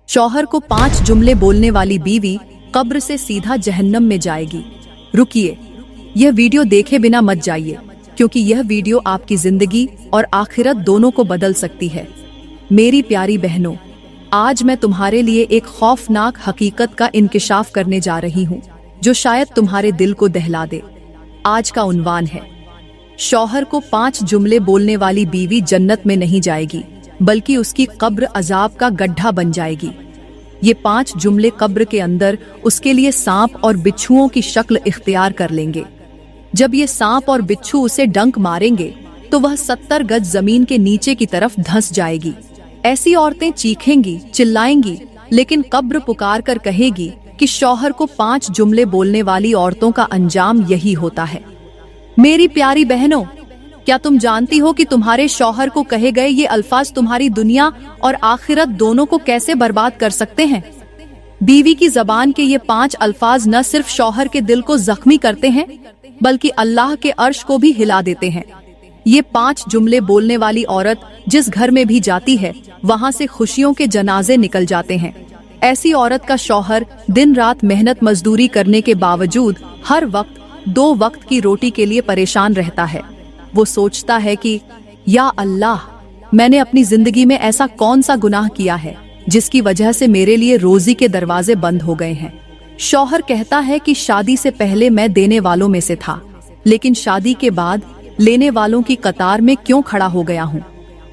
शौहर को 5 जुमले बोलने वाली बीवी कब्र से सीधा जहन्नम में जाएगी। रुकिए, यह वीडियो देखे बिना मत जाइए, क्योंकि यह वीडियो आपकी जिंदगी और आखिरत दोनों को बदल सकती है। मेरी प्यारी बहनों, आज मैं तुम्हारे लिए एक खौफनाक हकीकत का इंकिशाफ करने जा रही हूँ, जो शायद तुम्हारे दिल को दहला दे। आज का उन्वान है, शौहर को 5 जुमले बोलने वाली बीवी जन्नत में नहीं जाएगी, बल्कि उसकी कब्र अजाब का गड्ढा बन जाएगी। ये 5 जुमले कब्र के अंदर उसके लिए सांप और बिच्छुओं की शक्ल इख्तियार कर लेंगे। जब ये सांप और बिच्छू उसे डंक मारेंगे तो वह 70 गज जमीन के नीचे की तरफ धंस जाएगी। ऐसी औरतें चीखेंगी, चिल्लाएंगी, लेकिन कब्र पुकार कर कहेगी कि शौहर को 5 जुमले बोलने वाली औरतों का अंजाम यही होता है। मेरी प्यारी बहनों, क्या तुम जानती हो कि तुम्हारे शौहर को कहे गए ये अल्फाज तुम्हारी दुनिया और आखिरत दोनों को कैसे बर्बाद कर सकते हैं? बीवी की जबान के ये 5 अल्फाज न सिर्फ शौहर के दिल को जख्मी करते हैं, बल्कि अल्लाह के अर्श को भी हिला देते हैं। ये 5 जुमले बोलने वाली औरत जिस घर में भी जाती है, वहाँ से खुशियों के जनाजे निकल जाते हैं। ऐसी औरत का शौहर दिन रात मेहनत मजदूरी करने के बावजूद हर वक्त 2 वक्त की रोटी के लिए परेशान रहता है। वो सोचता है कि या अल्लाह, मैंने अपनी जिंदगी में ऐसा कौन सा गुनाह किया है जिसकी वजह से मेरे लिए रोजी के दरवाजे बंद हो गए हैं। शौहर कहता है कि शादी से पहले मैं देने वालों में से था, लेकिन शादी के बाद लेने वालों की कतार में क्यों खड़ा हो गया हूँ।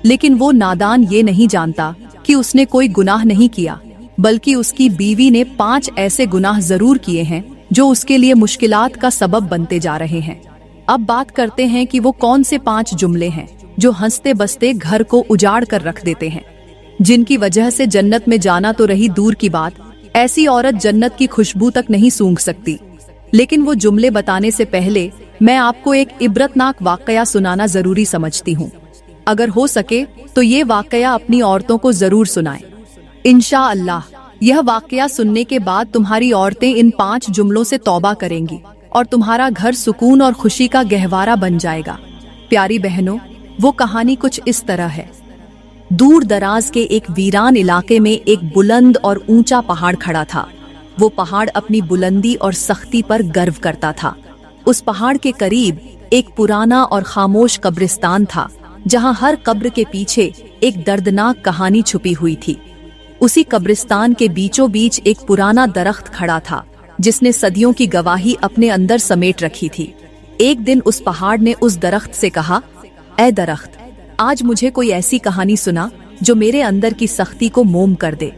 लेकिन वो नादान ये नहीं जानता कि उसने कोई गुनाह नहीं किया, बल्कि उसकी बीवी ने 5 ऐसे गुनाह जरूर किए हैं जो उसके लिए मुश्किलात का सबब बनते जा रहे हैं। अब बात करते हैं कि वो कौन से 5 जुमले हैं जो हंसते बसते घर को उजाड़ कर रख देते हैं, जिनकी वजह से जन्नत में जाना तो रही दूर की बात, ऐसी औरत जन्नत की खुशबू तक नहीं सूंघ सकती। लेकिन वो जुमले बताने से पहले मैं आपको एक इबरतनाक वाकया सुनाना जरूरी समझती हूँ। अगर हो सके तो ये वाकया अपनी औरतों को जरूर सुनाएं। इंशाअल्लाह यह वाकया सुनने के बाद तुम्हारी औरतें इन 5 जुमलों से तौबा करेंगी और तुम्हारा घर सुकून और खुशी का गहवारा बन जाएगा। प्यारी बहनों, वो कहानी कुछ इस तरह है। दूर दराज के एक वीरान इलाके में एक बुलंद और ऊंचा पहाड़ खड़ा था। वो पहाड़ अपनी बुलंदी और सख्ती पर गर्व करता था। उस पहाड़ के करीब एक पुराना और खामोश कब्रिस्तान था, जहां हर कब्र के पीछे एक दर्दनाक कहानी छुपी हुई थी। उसी कब्रिस्तान के बीचों बीच एक पुराना दरख्त खड़ा था, जिसने सदियों की गवाही अपने अंदर समेट रखी थी। एक दिन उस पहाड़ ने उस दरख्त से कहा, ऐ दरख्त, आज मुझे कोई ऐसी कहानी सुना जो मेरे अंदर की सख्ती को मोम कर दे।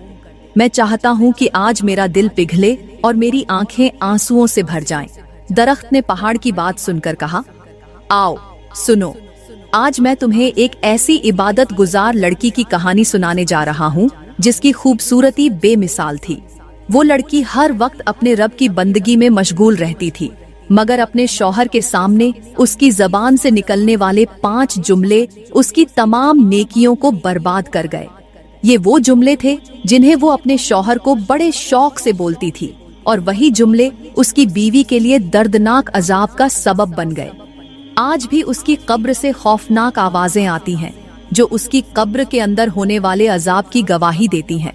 मैं चाहता हूँ कि आज मेरा दिल पिघले और मेरी आंखें आंसुओं से भर जाएं। दरख्त ने पहाड़ की बात सुनकर कहा, आओ सुनो, आज मैं तुम्हें एक ऐसी इबादत गुजार लड़की की कहानी सुनाने जा रहा हूँ जिसकी खूबसूरती बेमिसाल थी। वो लड़की हर वक्त अपने रब की बंदगी में मशगूल रहती थी, मगर अपने शौहर के सामने उसकी जबान से निकलने वाले 5 जुमले उसकी तमाम नेकियों को बर्बाद कर गए। ये वो जुमले थे जिन्हें वो अपने शौहर को बड़े शौक से बोलती थी, और वही जुमले उसकी बीवी के लिए दर्दनाक अजाब का सबब बन गए। आज भी उसकी कब्र से खौफनाक आवाजें आती हैं, जो उसकी कब्र के अंदर होने वाले अजाब की गवाही देती हैं।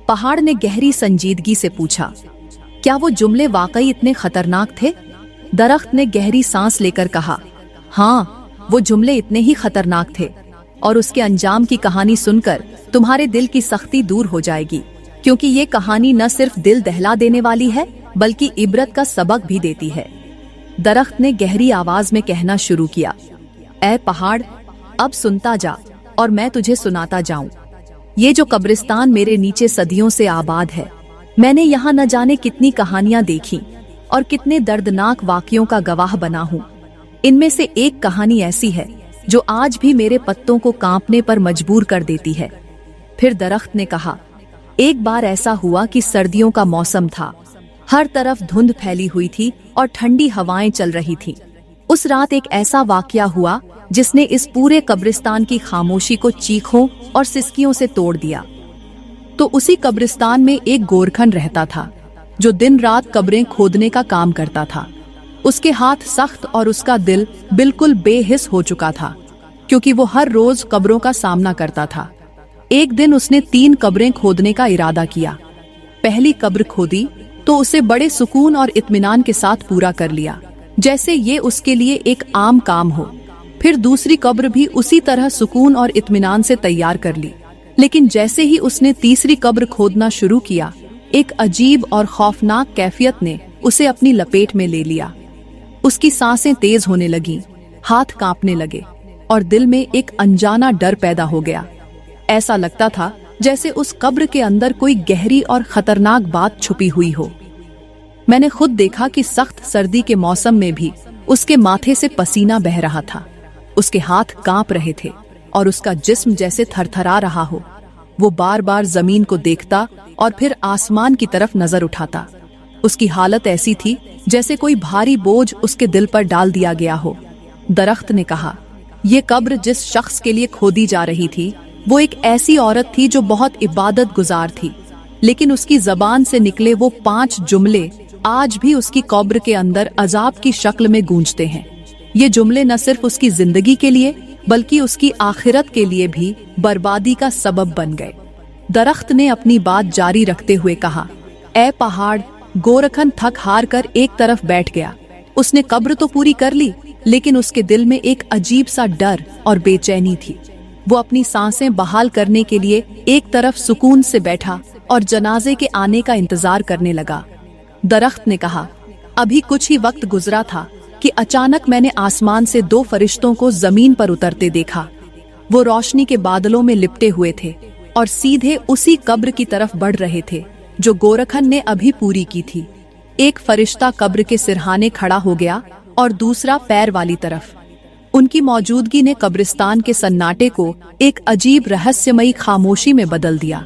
पहाड़ ने गहरी संजीदगी से पूछा, क्या वो जुमले वाकई इतने खतरनाक थे? दरख्त ने गहरी सांस लेकर कहा, हाँ, वो जुमले इतने ही खतरनाक थे, और उसके अंजाम की कहानी सुनकर तुम्हारे दिल की सख्ती दूर हो जाएगी, क्योंकि ये कहानी न सिर्फ दिल दहला देने वाली है, बल्कि इबरत का सबक भी देती है। दरख्त ने गहरी आवाज में कहना शुरू किया, ऐ पहाड़, अब सुनता जा और मैं तुझे सुनाता जाऊं। ये जो कब्रिस्तान मेरे नीचे सदियों से आबाद है, मैंने यहाँ न जाने कितनी कहानियां देखी और कितने दर्दनाक वाक़ियों का गवाह बना हूँ। इनमें से एक कहानी ऐसी है जो आज भी मेरे पत्तों को कांपने पर मजबूर कर देती है। फिर दरख्त ने कहा, एक बार ऐसा हुआ कि सर्दियों का मौसम था। हर तरफ धुंध फैली हुई थी और ठंडी हवाएं चल रही थीं। उस रात एक ऐसा वाकया हुआ जिसने इस पूरे कब्रिस्तान की खामोशी को चीखों और सिसकियों से तोड़ दिया। तो उसी कब्रिस्तान में एक गोरखन रहता था, जो दिन रात कब्रें खोदने का काम करता था। उसके हाथ सख्त और उसका दिल बिल्कुल बेहिस हो चुका था, क्योंकि वो हर रोज कब्रों का सामना करता था। एक दिन उसने 3 कब्रें खोदने का इरादा किया। पहली कब्र खोदी तो उसे बड़े सुकून और इत्मीनान के साथ पूरा कर लिया, जैसे ये उसके लिए एक आम काम हो। फिर दूसरी कब्र भी उसी तरह सुकून और इत्मीनान से तैयार कर ली। लेकिन जैसे ही उसने तीसरी कब्र खोदना शुरू किया, एक अजीब और खौफनाक कैफियत ने उसे अपनी लपेट में ले लिया। उसकी सांसें तेज होने लगीं, हाथ कांपने लगे और दिल में एक अनजाना डर पैदा हो गया। ऐसा लगता था जैसे उस कब्र के अंदर कोई गहरी और खतरनाक बात छुपी हुई हो। मैंने खुद देखा कि सख्त सर्दी के मौसम में भी उसके माथे से पसीना बह रहा था, उसके हाथ कांप रहे थे और उसका जिस्म जैसे थरथरा रहा हो। वो बार बार जमीन को देखता और फिर आसमान की तरफ नजर उठाता। उसकी हालत ऐसी थी जैसे कोई भारी बोझ उसके दिल पर डाल दिया गया हो। दरख्त ने कहा, ये कब्र जिस शख्स के लिए खोदी जा रही थी वो एक ऐसी औरत थी जो बहुत इबादत गुजार थी, लेकिन उसकी जबान से निकले वो 5 जुमले आज भी उसकी कब्र के अंदर अजाब की शक्ल में गूंजते हैं। ये जुमले न सिर्फ उसकी जिंदगी के लिए बल्कि उसकी आखिरत के लिए भी बर्बादी का सबब बन गए। दरख्त ने अपनी बात जारी रखते हुए कहा, ऐ पहाड़। गोरखन थक हार कर एक तरफ बैठ गया। उसने कब्र तो पूरी कर ली, लेकिन उसके दिल में एक अजीब सा डर और बेचैनी थी। वो अपनी सांसें बहाल करने के लिए एक तरफ सुकून से बैठा और जनाजे के आने का इंतजार करने लगा। दरख्त ने कहा, अभी कुछ ही वक्त गुजरा था कि अचानक मैंने आसमान से 2 फरिश्तों को जमीन पर उतरते देखा। वो रोशनी के बादलों में लिपटे हुए थे और सीधे उसी कब्र की तरफ बढ़ रहे थे जो गोरखन ने अभी पूरी की थी। एक फरिश्ता कब्र के सिरहाने खड़ा हो गया और दूसरा पैर वाली तरफ। उनकी मौजूदगी ने कब्रिस्तान के सन्नाटे को एक अजीब रहस्यमयी खामोशी में बदल दिया।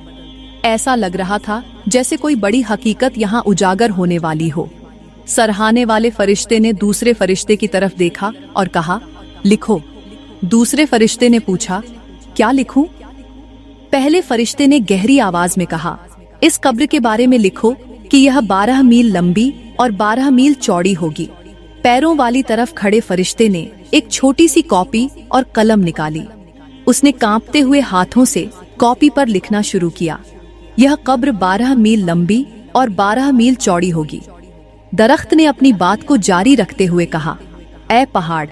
ऐसा लग रहा था जैसे कोई बड़ी हकीकत यहाँ उजागर होने वाली हो। सरहाने वाले फरिश्ते ने दूसरे फरिश्ते की तरफ देखा और कहा, लिखो। दूसरे फरिश्ते ने पूछा, क्या लिखूं? पहले फरिश्ते ने गहरी आवाज में कहा, इस कब्र के बारे में लिखो कि यह 12 मील लंबी और 12 मील चौड़ी होगी। पैरों वाली तरफ खड़े फरिश्ते ने एक छोटी सी कॉपी और कलम निकाली। उसने कांपते हुए हाथों से कॉपी पर लिखना शुरू किया, यह कब्र 12 मील लंबी और 12 मील चौड़ी होगी। दरख्त ने अपनी बात को जारी रखते हुए कहा, ऐ पहाड़।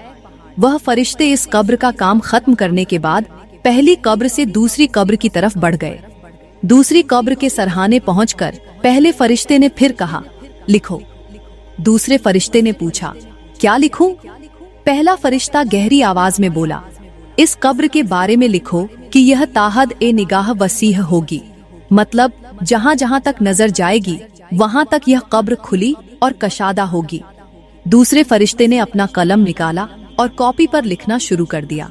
वह फरिश्ते इस कब्र का काम खत्म करने के बाद पहली कब्र से दूसरी कब्र की तरफ बढ़ गए। दूसरी कब्र के सरहाने पहुंचकर पहले फरिश्ते ने फिर कहा, लिखो। दूसरे फरिश्ते ने पूछा, क्या लिखूं? पहला फरिश्ता गहरी आवाज में बोला, इस कब्र के बारे में लिखो कि यह ताहद ए निगाह वसीह होगी, मतलब जहां जहां तक नजर जाएगी वहां तक यह कब्र खुली और कशादा होगी। दूसरे फरिश्ते ने अपना कलम निकाला और कॉपी पर लिखना शुरू कर दिया,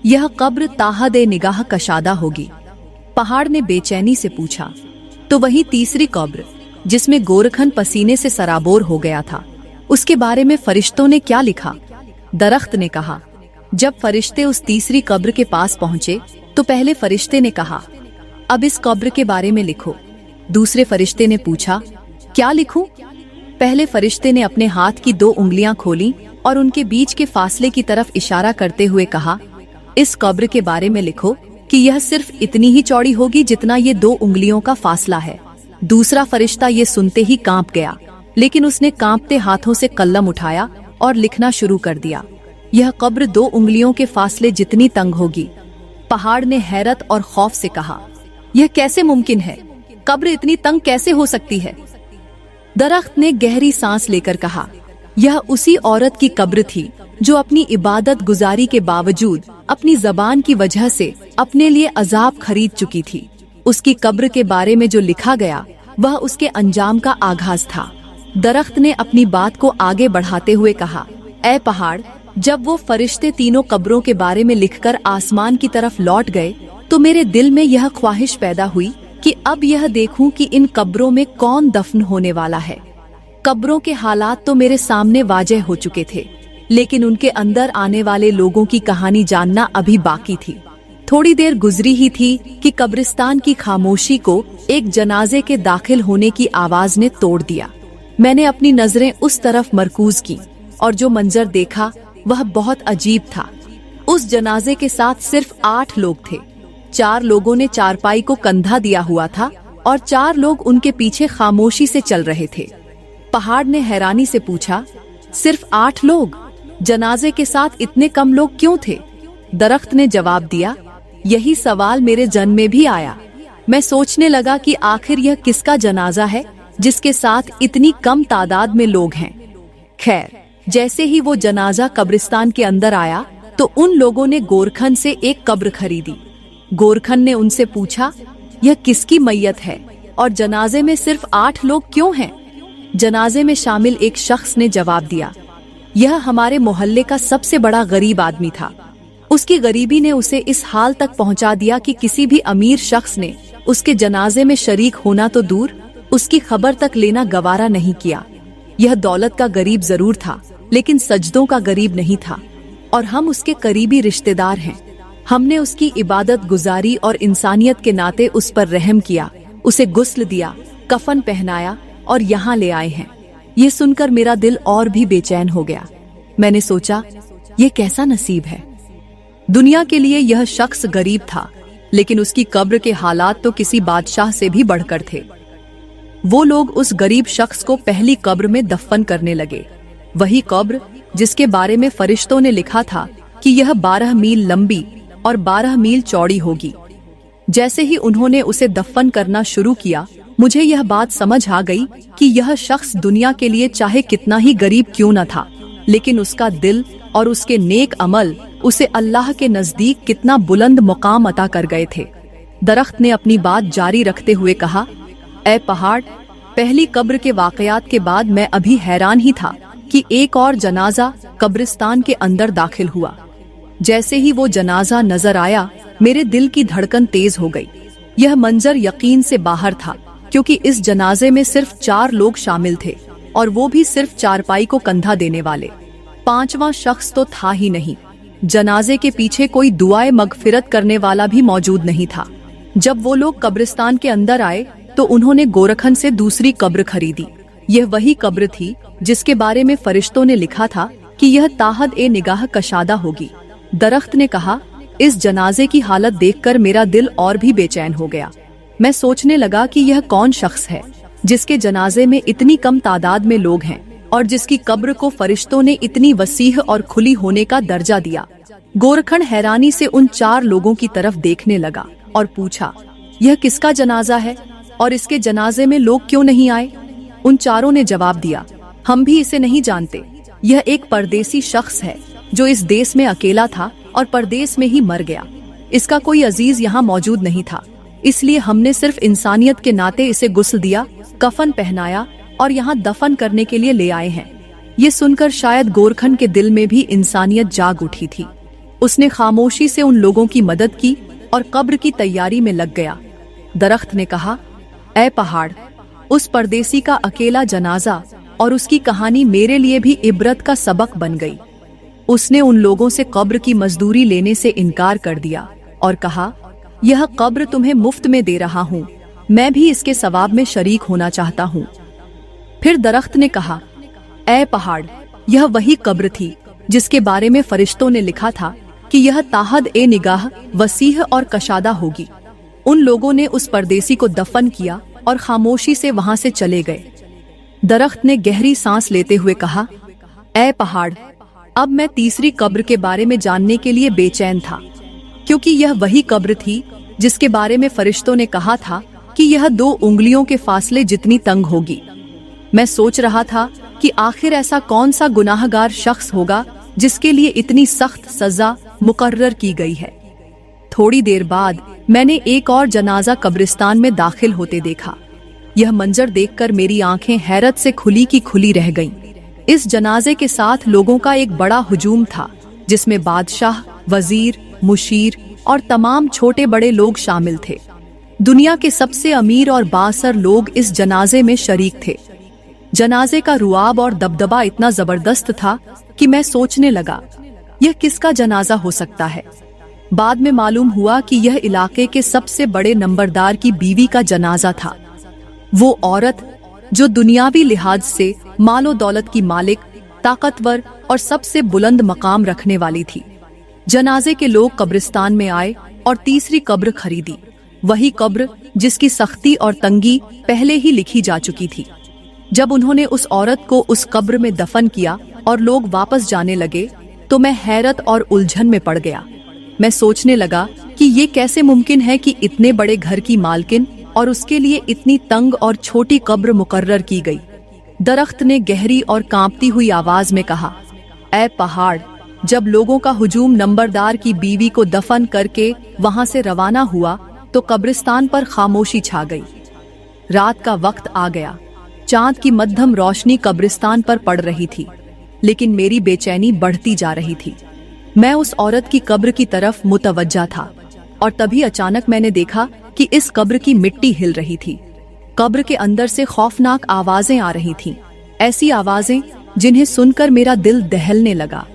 यह कब्र ताहद ए निगाह कशादा होगी। पहाड़ ने बेचैनी से पूछा, तो वही तीसरी कब्र जिसमें गोरखन पसीने से सराबोर हो गया था, उसके बारे में फरिश्तों ने क्या लिखा? दरख्त ने कहा, जब फरिश्ते उस तीसरी कब्र के पास पहुंचे तो पहले फरिश्ते ने कहा, अब इस कब्र के बारे में लिखो। दूसरे फरिश्ते ने पूछा, क्या लिखूं? पहले फरिश्ते ने अपने हाथ की 2 उंगलियां खोली और उनके बीच के फासले की तरफ इशारा करते हुए कहा, इस कब्र के बारे में लिखो कि यह सिर्फ इतनी ही चौड़ी होगी जितना ये 2 उंगलियों का फासला है। दूसरा फरिश्ता ये सुनते ही कांप गया, लेकिन उसने कांपते हाथों से कलम उठाया और लिखना शुरू कर दिया, यह कब्र 2 उंगलियों के फासले जितनी तंग होगी। पहाड़ ने हैरत और खौफ से कहा, यह कैसे मुमकिन है? कब्र इतनी तंग कैसे हो सकती है? दरख्त ने गहरी सांस लेकर कहा, यह उसी औरत की कब्र थी जो अपनी इबादत गुजारी के बावजूद अपनी जबान की वजह से अपने लिए अजाब खरीद चुकी थी। उसकी कब्र के बारे में जो लिखा गया वह उसके अंजाम का आगाज था। दरख्त ने अपनी बात को आगे बढ़ाते हुए कहा, ऐ पहाड़, जब वो फरिश्ते तीनों कब्रों के बारे में लिखकर आसमान की तरफ लौट गए तो मेरे दिल में यह ख्वाहिश पैदा हुई कि अब यह देखूं कि इन कब्रों में कौन दफन होने वाला है। कब्रों के हालात तो मेरे सामने वाज़ेह हो चुके थे, लेकिन उनके अंदर आने वाले लोगों की कहानी जानना अभी बाकी थी। थोड़ी देर गुजरी ही थी कि कब्रिस्तान की खामोशी को एक जनाजे के दाखिल होने की आवाज ने तोड़ दिया। मैंने अपनी नजरें उस तरफ मरकूज की और जो मंजर देखा वह बहुत अजीब था। उस जनाजे के साथ सिर्फ 8 लोग थे। 4 लोगों ने चारपाई को कंधा दिया हुआ था और 4 लोग उनके पीछे खामोशी से चल रहे थे। पहाड़ ने हैरानी से पूछा, सिर्फ 8 लोग? जनाजे के साथ इतने कम लोग क्यों थे? दरख्त ने जवाब दिया, यही सवाल मेरे जन में भी आया। मैं सोचने लगा कि आखिर यह किसका जनाजा है जिसके साथ इतनी कम तादाद में लोग हैं। खैर, जैसे ही वो जनाजा कब्रिस्तान के अंदर आया तो उन लोगों ने गोरखन से एक कब्र खरीदी। गोरखन ने उनसे पूछा, यह किसकी मैयत है और जनाजे में सिर्फ 8 लोग क्यों हैं? जनाजे में शामिल एक शख्स ने जवाब दिया, यह हमारे मोहल्ले का सबसे बड़ा गरीब आदमी था। उसकी गरीबी ने उसे इस हाल तक पहुंचा दिया कि किसी भी अमीर शख्स ने उसके जनाजे में शरीक होना तो दूर, उसकी खबर तक लेना गवारा नहीं किया। यह दौलत का गरीब जरूर था, लेकिन सजदों का गरीब नहीं था, और हम उसके करीबी रिश्तेदार हैं। हमने उसकी इबादत गुजारी और इंसानियत के नाते उस पर रहम किया, उसे गुस्ल दिया, कफन पहनाया और यहाँ ले आए हैं। ये सुनकर मेरा दिल और भी बेचैन हो गया। मैंने सोचा, ये कैसा नसीब है। दुनिया के लिए यह शख्स गरीब था, लेकिन उसकी कब्र के हालात तो किसी बादशाह से भी बढ़कर थे। वो लोग उस गरीब शख्स को पहली कब्र में दफन करने लगे, वही कब्र जिसके बारे में फरिश्तों ने लिखा था कि यह 12 मील लंबी और 12 मील चौड़ी होगी। जैसे ही उन्होंने उसे दफन करना शुरू किया, मुझे यह बात समझ आ गई कि यह शख्स दुनिया के लिए चाहे कितना ही गरीब क्यों न था, लेकिन उसका दिल और उसके नेक अमल उसे अल्लाह के नजदीक कितना बुलंद मुकाम अता कर गए थे। दरख्त ने अपनी बात जारी रखते हुए कहा, ऐ पहाड़, पहली कब्र के वाकयात के बाद मैं अभी हैरान ही था कि एक और जनाजा कब्रिस्तान के अंदर दाखिल हुआ। जैसे ही वो जनाजा नजर आया, मेरे दिल की धड़कन तेज हो गई। यह मंजर यकीन से बाहर था, क्योंकि इस जनाजे में सिर्फ 4 लोग शामिल थे, और वो भी सिर्फ चारपाई को कंधा देने वाले। 5वां शख्स तो था ही नहीं। जनाजे के पीछे कोई दुआए मगफिरत करने वाला भी मौजूद नहीं था। जब वो लोग कब्रिस्तान के अंदर आए तो उन्होंने गोरखन से दूसरी कब्र खरीदी। यह वही कब्र थी जिसके बारे में फरिश्तों ने लिखा था कि यह ताहद ए निगाह कशादा होगी। दरख्त ने कहा, इस जनाजे की हालत देखकर मेरा दिल और भी बेचैन हो गया। मैं सोचने लगा कि यह कौन शख्स है जिसके जनाजे में इतनी कम तादाद में लोग हैं और जिसकी कब्र को फरिश्तों ने इतनी वसीह और खुली होने का दर्जा दिया। गोरखन हैरानी से उन 4 लोगों की तरफ देखने लगा और पूछा, यह किसका जनाजा है और इसके जनाजे में लोग क्यों नहीं आए? उन 4 ने जवाब दिया, हम भी इसे नहीं जानते। यह एक परदेसी शख्स है जो इस देश में अकेला था और परदेश में ही मर गया। इसका कोई अजीज यहाँ मौजूद नहीं था, इसलिए हमने सिर्फ इंसानियत के नाते इसे गुस्ल दिया, कफन पहनाया और यहाँ दफन करने के लिए ले आए हैं। ये सुनकर शायद गोरखन के दिल में भी इंसानियत जाग उठी थी। उसने खामोशी से उन लोगों की मदद की और कब्र की तैयारी में लग गया। दरख्त ने कहा, ऐ पहाड़, उस परदेसी का अकेला जनाजा और उसकी कहानी मेरे लिए भी इबरत का सबक बन गई। उसने उन लोगों से कब्र की मजदूरी लेने से इनकार कर दिया और कहा, यह कब्र तुम्हें मुफ्त में दे रहा हूँ, मैं भी इसके सवाब में शरीक होना चाहता हूँ। फिर दरख्त ने कहा, ऐ पहाड़, यह वही कब्र थी जिसके बारे में फरिश्तों ने लिखा था कि यह ताहद ए निगाह वसीह और कशादा होगी। उन लोगों ने उस परदेसी को दफन किया और खामोशी से वहां से चले गए। दरख्त ने गहरी सांस लेते हुए कहा, ऐ पहाड़, अब मैं तीसरी कब्र के बारे में जानने के लिए बेचैन था, क्योंकि यह वही कब्र थी जिसके बारे में फरिश्तों ने कहा था कि यह 2 उंगलियों के फासले जितनी तंग होगी। मैं सोच रहा था कि आखिर ऐसा कौन सा गुनाहगार शख्स होगा जिसके लिए इतनी सख्त सजा मुकर्रर की गई है। थोड़ी देर बाद मैंने एक और जनाजा कब्रिस्तान में दाखिल होते देखा। यह मंजर देखकर मेरी आंखें हैरत से खुली की खुली रह गईं। इस जनाजे के साथ लोगों का एक बड़ा हुजूम था, जिसमें बादशाह, वजीर, मुशीर और तमाम छोटे बड़े लोग शामिल थे। दुनिया के सबसे अमीर और बासर लोग इस जनाजे में शरीक थे। जनाजे का रुआब और दबदबा इतना जबरदस्त था कि मैं सोचने लगा, यह किसका जनाजा हो सकता है। बाद में मालूम हुआ कि यह इलाके के सबसे बड़े नंबरदार की बीवी का जनाजा था। वो औरत जो दुनियावी लिहाज से मालो दौलत की मालिक, ताकतवर और सबसे बुलंद मकाम रखने वाली थी। जनाजे के लोग कब्रिस्तान में आए और तीसरी कब्र खरीदी, वही कब्र जिसकी सख्ती और तंगी पहले ही लिखी जा चुकी थी। जब उन्होंने उस औरत को उस कब्र में दफन किया और लोग वापस जाने लगे तो मैं हैरत और उलझन में पड़ गया। मैं सोचने लगा कि ये कैसे मुमकिन है कि इतने बड़े घर की मालकिन और उसके लिए इतनी तंग और छोटी कब्र मुकर्रर की गई। दरख्त ने गहरी और कांपती हुई आवाज में कहा, ऐ पहाड़, जब लोगों का हुजूम नंबरदार की बीवी को दफन करके वहां से रवाना हुआ तो कब्रिस्तान पर खामोशी छा गई। रात का वक्त आ गया, चांद की मध्यम रोशनी कब्रिस्तान पर पड़ रही थी, लेकिन मेरी बेचैनी बढ़ती जा रही थी। मैं उस औरत की कब्र की तरफ मुतवज्जा था और तभी अचानक मैंने देखा कि इस कब्र की मिट्टी हिल रही थी। कब्र के अंदर से खौफनाक आवाजें आ रही थीं, ऐसी आवाजें जिन्हें सुनकर मेरा दिल दहलने लगा।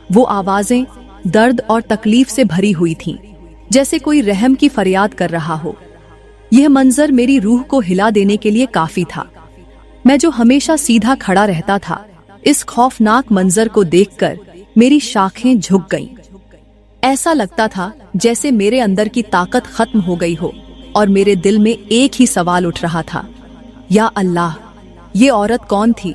वो आवाजें दर्द और तकलीफ से भरी हुई थीं, जैसे कोई रहम की फरियाद कर रहा हो। यह मंजर मेरी रूह को हिला देने के लिए काफी था। मैं जो हमेशा सीधा खड़ा रहता था, इस खौफनाक मंजर को देखकर मेरी शाखें झुक गईं। ऐसा लगता था जैसे मेरे अंदर की ताकत खत्म हो गई हो और मेरे दिल में एक ही सवाल उठ रहा था, या अल्लाह, ये औरत कौन थी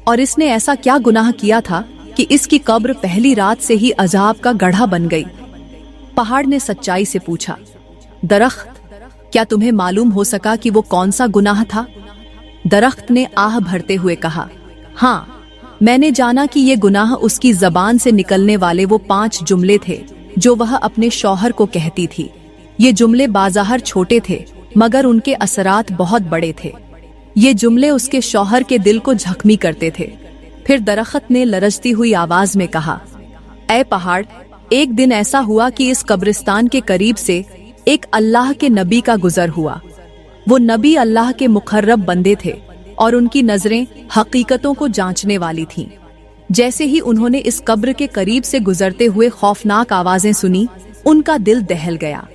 और इसने ऐसा क्या गुनाह किया था कि इसकी कब्र पहली रात से ही अजाब का गड्ढा बन गई। पहाड़ ने सच्चाई से पूछा, दरख्त, क्या तुम्हें मालूम हो सका कि वो कौन सा गुनाह था? दरख्त ने आह भरते हुए कहा, हाँ, मैंने जाना कि ये गुनाह उसकी जबान से निकलने वाले वो 5 जुमले थे जो वह अपने शौहर को कहती थी। ये जुमले बाज़ाहिर छोटे थे मगर उनके असरात बहुत बड़े थे। ये जुमले उसके शौहर के दिल को जख्मी करते थे। फिर दरख्त ने लरजती हुई आवाज में कहा, ऐ पहाड़, एक दिन ऐसा हुआ कि इस कब्रिस्तान के करीब से एक अल्लाह के नबी का गुजर हुआ। वो नबी अल्लाह के मुकर्रब बंदे थे और उनकी नजरें हकीकतों को जांचने वाली थीं। जैसे ही उन्होंने इस कब्र के करीब से गुजरते हुए खौफनाक आवाजें सुनी, उनका दिल दहल गया।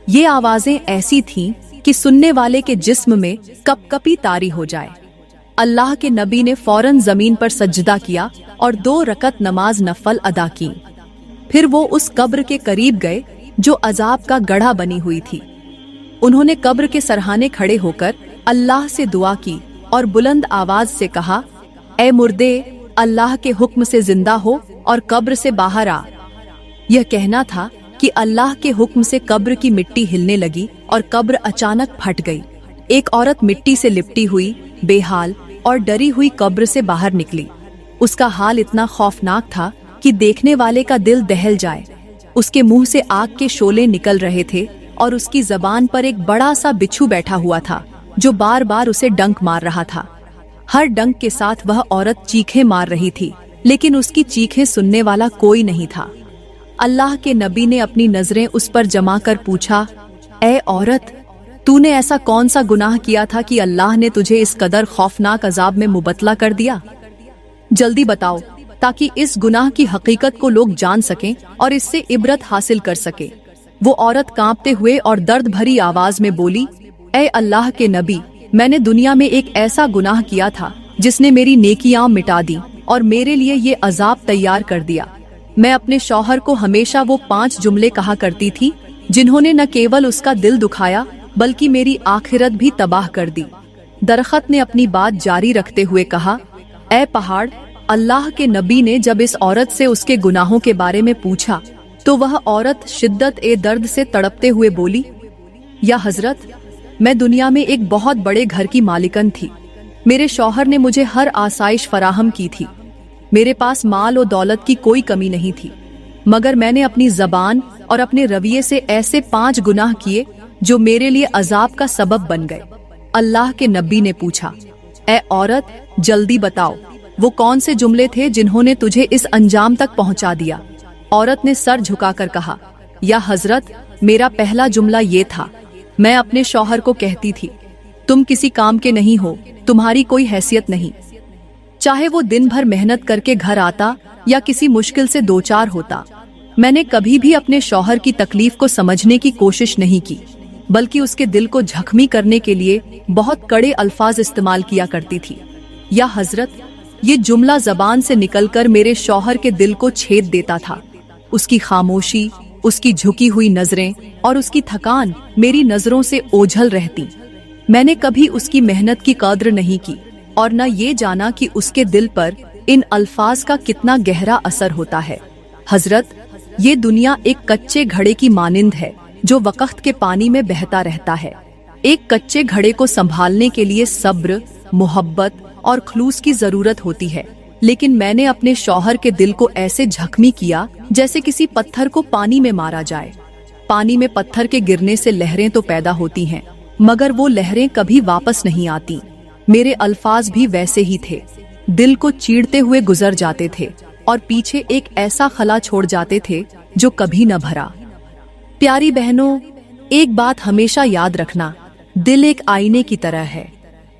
ये आवाजें ऐसी थीं कि सुनने वाले के जिस्म में कपकपी तारी हो जाए। अल्लाह के नबी ने फौरन जमीन पर सजदा किया और 2 रकत नमाज नफल अदा की। फिर वो उस कब्र के करीब गए जो अजाब का गड्ढा बनी हुई थी। उन्होंने कब्र के सरहाने खड़े होकर अल्लाह से दुआ की और बुलंद आवाज से कहा, ऐ मुर्दे, अल्लाह के हुक्म से जिंदा हो और कब्र से बाहर आ। यह कहना था कि अल्लाह के हुक्म से कब्र की मिट्टी हिलने लगी और कब्र अचानक फट गई। एक औरत मिट्टी से लिपटी हुई, बेहाल और डरी हुई कब्र से बाहर निकली। उसका हाल इतना खौफनाक था कि देखने वाले का दिल दहल जाए। उसके मुंह से आग के शोले निकल रहे थे और उसकी जबान पर एक बड़ा सा बिच्छू बैठा हुआ था जो बार बार उसे डंक मार रहा था। हर डंक के साथ वह औरत चीखें मार रही थी, लेकिन उसकी चीखें सुनने वाला कोई नहीं था। अल्लाह के नबी ने अपनी नजरें उस पर जमा कर पूछा, ऐ औरत, तूने ऐसा कौन सा गुनाह किया था कि अल्लाह ने तुझे इस कदर खौफनाक अजाब में मुबतला कर दिया? जल्दी बताओ ताकि इस गुनाह की हकीकत को लोग जान सकें और इससे इबरत हासिल कर सके। वो औरत कांपते हुए और दर्द भरी आवाज में बोली, ऐ अल्लाह के नबी, मैंने दुनिया में एक ऐसा गुनाह किया था जिसने मेरी नेकियां मिटा दी और मेरे लिए ये अजाब तैयार कर दिया। मैं अपने शौहर को हमेशा वो 5 जुमले कहा करती थी जिन्होंने न केवल उसका दिल दुखाया बल्कि मेरी आखिरत भी तबाह कर दी। दरख्त ने अपनी बात जारी रखते हुए कहा, ऐ पहाड़, अल्लाह के नबी ने जब इस औरत से उसके गुनाहों के बारे में पूछा तो वह औरत शिद्दत ए दर्द से तड़पते हुए बोली, या हजरत, मैं दुनिया में एक बहुत बड़े घर की मालिकन थी। मेरे शौहर ने मुझे हर आसाइश फराहम की थी। मेरे पास माल और दौलत की कोई कमी नहीं थी, मगर मैंने अपनी जबान और अपने रवैये से ऐसे 5 गुनाह किए जो मेरे लिए अजाब का सबब बन गए। अल्लाह के नबी ने पूछा, ऐ औरत, जल्दी बताओ वो कौन से जुमले थे जिन्होंने तुझे इस अंजाम तक पहुंचा दिया? औरत ने सर झुकाकर कहा, या हजरत, मेरा पहला जुमला ये था, मैं अपने शौहर को कहती थी, तुम किसी काम के नहीं हो, तुम्हारी कोई हैसियत नहीं। चाहे वो दिन भर मेहनत करके घर आता या किसी मुश्किल से 2-4 होता, मैंने कभी भी अपने शौहर की तकलीफ को समझने की कोशिश नहीं की, बल्कि उसके दिल को जख्मी करने के लिए बहुत कड़े अल्फाज इस्तेमाल किया करती थी। या हजरत, ये जुमला जबान से निकलकर मेरे शौहर के दिल को छेद देता था। उसकी खामोशी, उसकी झुकी हुई नजरें और उसकी थकान मेरी नजरों से ओझल रहती। मैंने कभी उसकी मेहनत की कद्र नहीं की और न ये जाना कि उसके दिल पर इन अल्फाज का कितना गहरा असर होता है। हजरत, ये दुनिया एक कच्चे घड़े की मानिंद है जो वक्त के पानी में बहता रहता है। एक कच्चे घड़े को संभालने के लिए सब्र, मोहब्बत और खलूस की जरूरत होती है, लेकिन मैंने अपने शौहर के दिल को ऐसे जख्मी किया जैसे किसी पत्थर को पानी में मारा जाए। पानी में पत्थर के गिरने से लहरें तो पैदा होती हैं, मगर वो लहरें कभी वापस नहीं आती। मेरे अल्फाज भी वैसे ही थे, दिल को चीरते हुए गुजर जाते थे और पीछे एक ऐसा खला छोड़ जाते थे जो कभी न भरा। प्यारी बहनों, एक बात हमेशा याद रखना, दिल एक आईने की तरह है।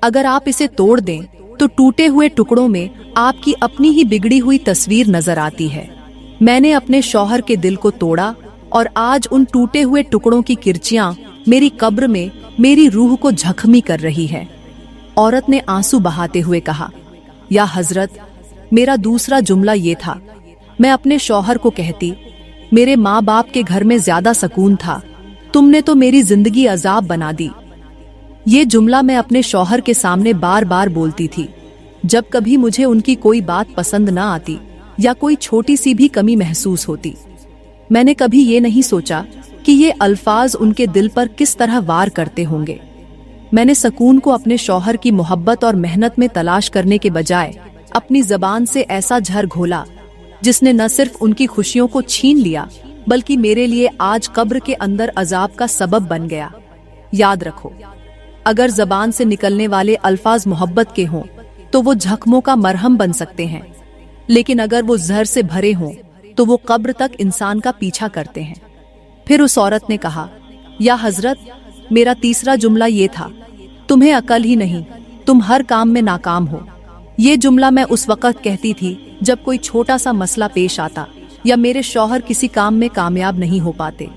अगर आप इसे तोड़ दें तो टूटे हुए टुकड़ों में आपकी अपनी ही बिगड़ी हुई तस्वीर नजर आती है। मैंने अपने शौहर के दिल को तोड़ा और आज उन टूटे हुए टुकड़ों की किरचियां मेरी कब्र में मेरी रूह को जख्मी कर रही है। औरत ने आंसू बहाते हुए कहा, या हजरत, मेरा दूसरा जुमला ये था। मैं अपने शौहर को कहती, मेरे माँ बाप के घर में ज्यादा सुकून था, तुमने तो मेरी जिंदगी अजाब बना दी। ये जुमला मैं अपने शौहर के सामने बार बार बोलती थी जब कभी मुझे उनकी कोई बात पसंद न आती या कोई छोटी सी भी कमी महसूस होती। मैंने कभी ये नहीं सोचा कि ये अल्फाज उनके दिल पर किस तरह वार करते होंगे। मैंने सुकून को अपने शौहर की मोहब्बत और मेहनत में तलाश करने के बजाय अपनी जबान से ऐसा झर घोला जिसने न सिर्फ उनकी खुशियों को छीन लिया बल्कि मेरे लिए आज कब्र के अंदर अजाब का सबब बन गया। याद रखो, अगर जबान से निकलने वाले अल्फाज मोहब्बत के हों तो वो जख्मों का मरहम बन सकते हैं, लेकिन अगर वो जहर से भरे हों तो वो कब्र तक इंसान का पीछा करते हैं। फिर उस औरत ने कहा, या हजरत, मेरा तीसरा जुमला ये था, तुम्हें अकल ही नहीं, तुम हर काम में नाकाम हो। ये जुमला मैं उस वक्त कहती थी जब कोई छोटा सा मसला पेश आता या मेरे शौहर किसी काम में कामयाब नहीं हो पाते।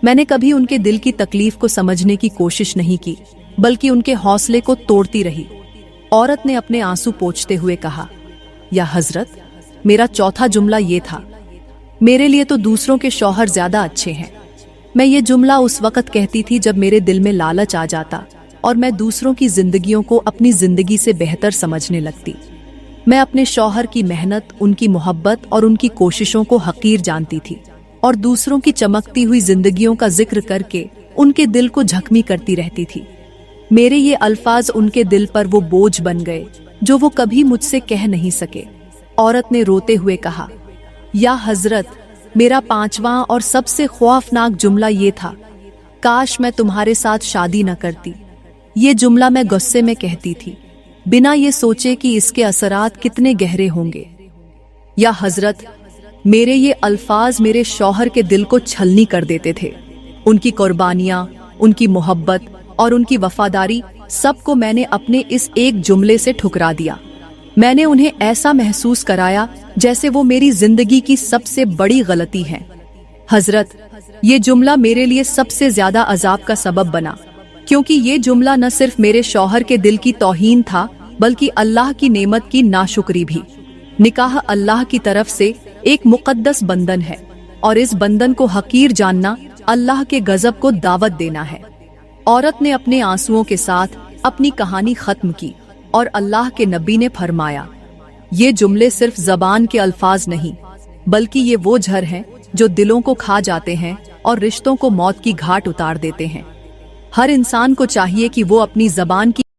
मैंने कभी उनके दिल की तकलीफ को समझने की कोशिश नहीं की, बल्कि उनके हौसले को तोड़ती रही। औरत ने अपने आंसू पोंछते हुए कहा, या हजरत, मेरा चौथा जुमला ये था, मेरे लिए तो दूसरों के शौहर ज्यादा अच्छे हैं। मैं ये जुमला उस वक्त कहती थी जब मेरे दिल में लालच आ जाता और मैं दूसरों की जिंदगियों को अपनी जिंदगी से बेहतर समझने लगती। मैं अपने शौहर की मेहनत, उनकी मोहब्बत और उनकी कोशिशों को हकीर जानती थी और दूसरों की चमकती हुई जिंदगियों का जिक्र करके उनके दिल को जख्मी करती रहती थी। मेरे ये अल्फाज उनके दिल पर वो बोझ बन गए जो वो कभी मुझसे कह नहीं सके। औरत ने रोते हुए कहा, या हजरत, मेरा पांचवां और सबसे खौफनाक जुमला ये था, काश मैं तुम्हारे साथ शादी न करती। ये जुमला मैं गुस्से में कहती थी, बिना ये सोचे कि इसके असरात कितने गहरे होंगे। या हजरत, मेरे ये अल्फाज मेरे शौहर के दिल को छलनी कर देते थे। उनकी कुर्बानियां, उनकी मोहब्बत और उनकी वफादारी, सबको मैंने अपने इस एक जुमले से ठुकरा दिया। मैंने उन्हें ऐसा महसूस कराया जैसे वो मेरी जिंदगी की सबसे बड़ी गलती है। हजरत, ये जुमला मेरे लिए सबसे ज्यादा अजाब का सबब बना, क्योंकि ये जुमला न सिर्फ मेरे शौहर के दिल की तौहीन था बल्कि अल्लाह की नेमत की नाशुक्री भी। निकाह अल्लाह की तरफ से एक मुकद्दस बंधन है और इस बंधन को हकीर जानना अल्लाह के गजब को दावत देना है। औरत ने अपने आंसुओं के साथ अपनी कहानी खत्म की और अल्लाह के नबी ने फरमाया, ये जुमले सिर्फ जबान के अल्फाज नहीं बल्कि ये वो झर हैं जो दिलों को खा जाते हैं और रिश्तों को मौत की घाट उतार देते हैं। हर इंसान को चाहिए कि वो अपनी जबान की